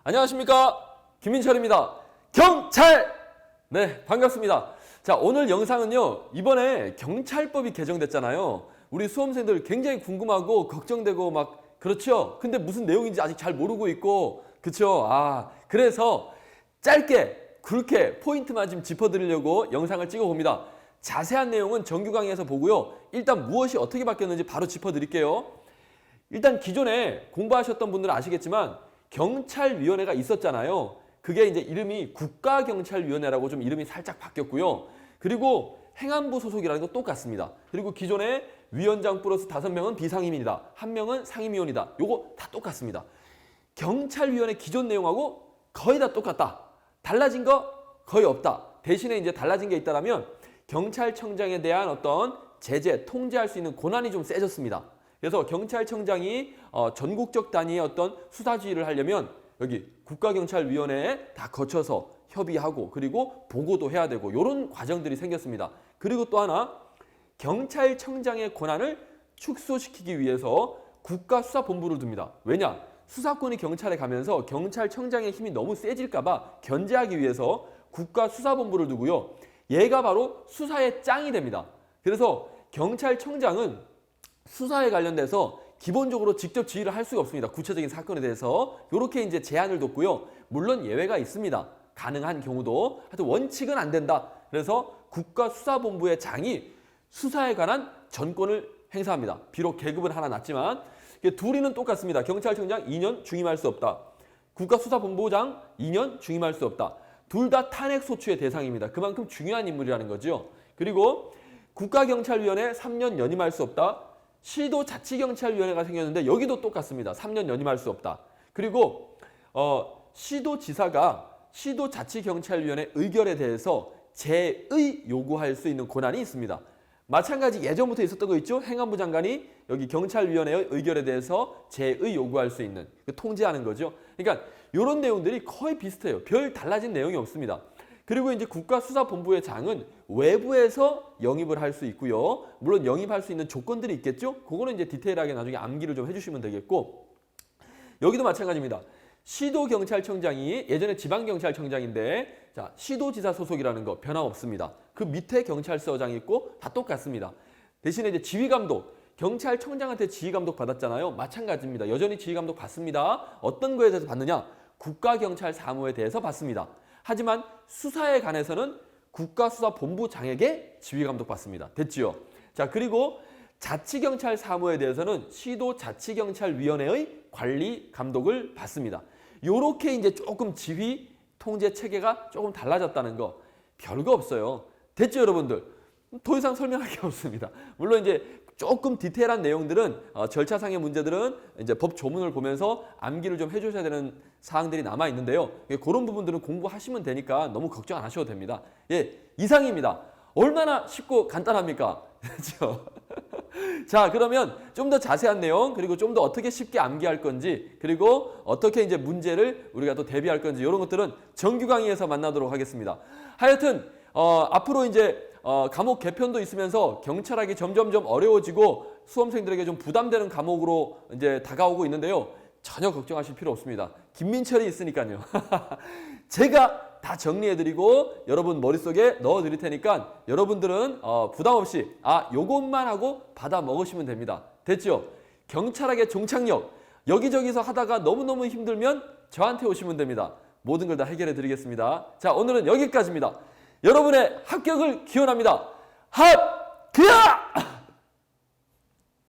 안녕하십니까, 김민철입니다. 경찰! 네, 반갑습니다. 자, 오늘 영상은요, 이번에 경찰법이 개정됐잖아요. 우리 수험생들 굉장히 궁금하고 걱정되고 막 그렇죠? 근데 무슨 내용인지 아직 잘 모르고 있고, 그쵸? 그래서 짧게 굵게 포인트만 좀 짚어드리려고 영상을 찍어봅니다. 자세한 내용은 정규 강의에서 보고요. 일단 무엇이 어떻게 바뀌었는지 바로 짚어드릴게요. 일단 기존에 공부하셨던 분들은 아시겠지만 경찰위원회가 있었잖아요. 그게 이제 이름이 국가경찰위원회라고 좀 이름이 살짝 바뀌었고요. 그리고 행안부 소속이라는 거 똑같습니다. 그리고 기존에 위원장 플러스 5명은 비상임입니다. 1명은 상임위원이다. 요거 다 똑같습니다. 경찰위원회 기존 내용하고 거의 다 똑같다. 달라진 거 거의 없다. 대신에 이제 달라진 게 있다면 경찰청장에 대한 어떤 제재, 통제할 수 있는 권한이 좀 세졌습니다. 그래서 경찰청장이 전국적 단위의 어떤 수사 지휘를 하려면 여기 국가경찰위원회에 다 거쳐서 협의하고 그리고 보고도 해야 되고 이런 과정들이 생겼습니다. 그리고 또 하나, 경찰청장의 권한을 축소시키기 위해서 국가수사본부를 둡니다. 왜냐? 수사권이 경찰에 가면서 경찰청장의 힘이 너무 세질까 봐 견제하기 위해서 국가수사본부를 두고요. 얘가 바로 수사의 짱이 됩니다. 그래서 경찰청장은 수사에 관련돼서 기본적으로 직접 지휘를 할 수가 없습니다. 구체적인 사건에 대해서 이렇게 이제 제한을 뒀고요. 물론 예외가 있습니다. 가능한 경우도. 하여튼 원칙은 안 된다. 그래서 국가수사본부의 장이 수사에 관한 전권을 행사합니다. 비록 계급은 하나 낮지만 둘이는 똑같습니다. 경찰청장 2년 중임할 수 없다. 국가수사본부장 2년 중임할 수 없다. 둘 다 탄핵소추의 대상입니다. 그만큼 중요한 인물이라는 거죠. 그리고 국가경찰위원회 3년 연임할 수 없다. 시도자치경찰위원회가 생겼는데 여기도 똑같습니다. 3년 연임할 수 없다. 그리고 시도지사가 시도자치경찰위원회 의결에 대해서 재의 요구할 수 있는 권한이 있습니다. 마찬가지 예전부터 있었던 거 있죠? 행안부 장관이 여기 경찰위원회의 의결에 대해서 재의 요구할 수 있는, 통제하는 거죠. 그러니까 이런 내용들이 거의 비슷해요. 별 달라진 내용이 없습니다. 그리고 이제 국가수사본부의 장은 외부에서 영입을 할 수 있고요. 물론 영입할 수 있는 조건들이 있겠죠. 그거는 이제 디테일하게 나중에 암기를 좀 해주시면 되겠고, 여기도 마찬가지입니다. 시도경찰청장이 예전에 지방경찰청장인데, 자, 시도지사 소속이라는 거 변함없습니다. 그 밑에 경찰서장이 있고 다 똑같습니다. 대신에 이제 지휘감독, 경찰청장한테 지휘감독 받았잖아요. 마찬가지입니다. 여전히 지휘감독 받습니다. 어떤 거에 대해서 받느냐? 국가경찰사무에 대해서 받습니다. 하지만 수사에 관해서는 국가수사본부장에게 지휘감독 받습니다. 됐지요? 자, 그리고 자치경찰사무에 대해서는 시도자치경찰위원회의 관리 감독을 받습니다. 요렇게 이제 조금 지휘 통제 체계가 조금 달라졌다는 거, 별거 없어요. 됐죠, 여러분들? 더 이상 설명할 게 없습니다. 물론 이제 조금 디테일한 내용들은 절차상의 문제들은 이제 법 조문을 보면서 암기를 좀 해주셔야 되는 사항들이 남아 있는데요. 그런 부분들은 공부하시면 되니까 너무 걱정 안 하셔도 됩니다. 예, 이상입니다. 얼마나 쉽고 간단합니까? 그렇죠? 자, 그러면 좀 더 자세한 내용, 그리고 좀 더 어떻게 쉽게 암기할 건지, 그리고 어떻게 이제 문제를 우리가 또 대비할 건지, 이런 것들은 정규 강의에서 만나도록 하겠습니다. 하여튼 앞으로 이제 과목 개편도 있으면서 경찰학이 점점점 어려워지고 수험생들에게 좀 부담되는 과목으로 이제 다가오고 있는데요. 전혀 걱정하실 필요 없습니다. 김민철이 있으니까요. 제가 다 정리해드리고 여러분 머릿속에 넣어드릴 테니까 여러분들은 부담 없이 요것만 하고 받아 먹으시면 됩니다. 됐죠? 경찰학의 종착역, 여기저기서 하다가 너무너무 힘들면 저한테 오시면 됩니다. 모든 걸 다 해결해 드리겠습니다. 자, 오늘은 여기까지입니다. 여러분의 합격을 기원합니다. 합!